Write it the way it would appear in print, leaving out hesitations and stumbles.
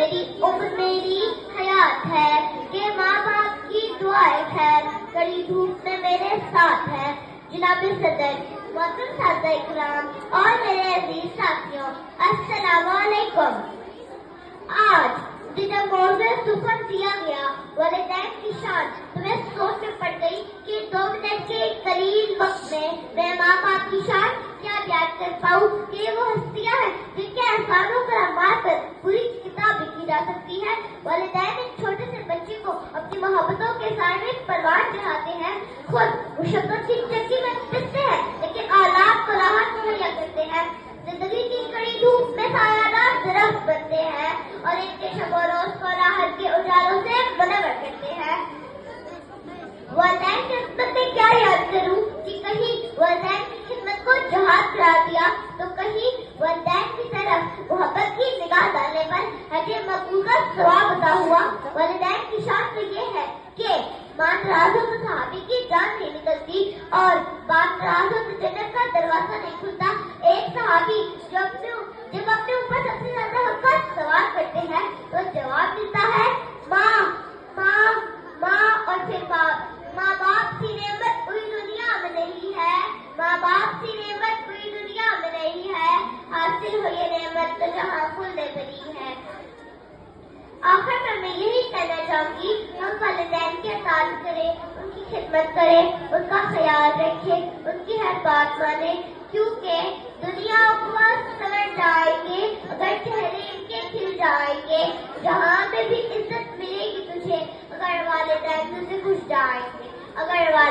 मेरी उम्र मेरी हयात है, कि माँ बाप की दुआएं खैर कड़ी धूप में मेरे साथ है। जनाबे सदर, मोहतरम सादा इकराम और मेरे अजीज साथियों, अस्सलाम वालेकुम। आज जब मौजूद सुखन दिया गया वालिदैन की शान, तो मैं सोच में पड़ गई कि 2 मिनट के कलील वक्त में मैं माँ बाप की शान क्या बयान कर पाऊँ कि वो हस्तियाँ हैं जिनके एहसानों पर मार कर पूरी किताब लिखी जा सकती है। वालिदैन एक छोटे से बच्चे को अपनी मोहब्बतों के सामने परवान चढ़ाते हैं, खुद मुशक्कत की चक्की में पिसते हैं, लेकिन औलाद को राहत मुहैया करते हैं। जिंदगी की कड़ी धूप में सायादार दरख्त बनते हैं और इनके शब रोज को राहत के उजालों से मुनव्वर करते हैं। वालिदैन की खिदमत में क्या याद करूं कि कहीं वालिदैन की खिदमत को जहाद करा दिया, तो कहीं वालिदैन की तरफ मोहब्बत की निगाह डालने पर हजे मकबूल का सवाब अता हुआ। वालिदैन की शान तो ये है कि मां नाराज हो तो सहाबी की जान नहीं निकलती और बाप नाराज हो तो जन्नत का दरवाजा नहीं खुलता। एक सहाबी जब अपने ऊपर सबसे ज्यादा हक का सवाल करते हैं तो जवाब मिलता है माँ माँ माँ और फिर बाप। माँ बाप की नेमत पूरी दुनिया में नहीं है, माँ बाप की नेमत पूरी दुनिया में नहीं है, हासिल हो ये नेमत तो जहाँ खुलने बनी है। आखिर में मैं यही कहना चाहूंगी, हम वालिदैन की अताअत करें, उनकी खिदमत करें, उनका ख्याल रखें, उनकी हर बात माने, क्योंकि दुनिया को संवर जाएंगे अगर चेहरे इनके खिल जाएंगे। जहाँ पे भी इज्जत मिलेगी तुझे अगर वालिदैन तुझे खुश जाएंगे। अगर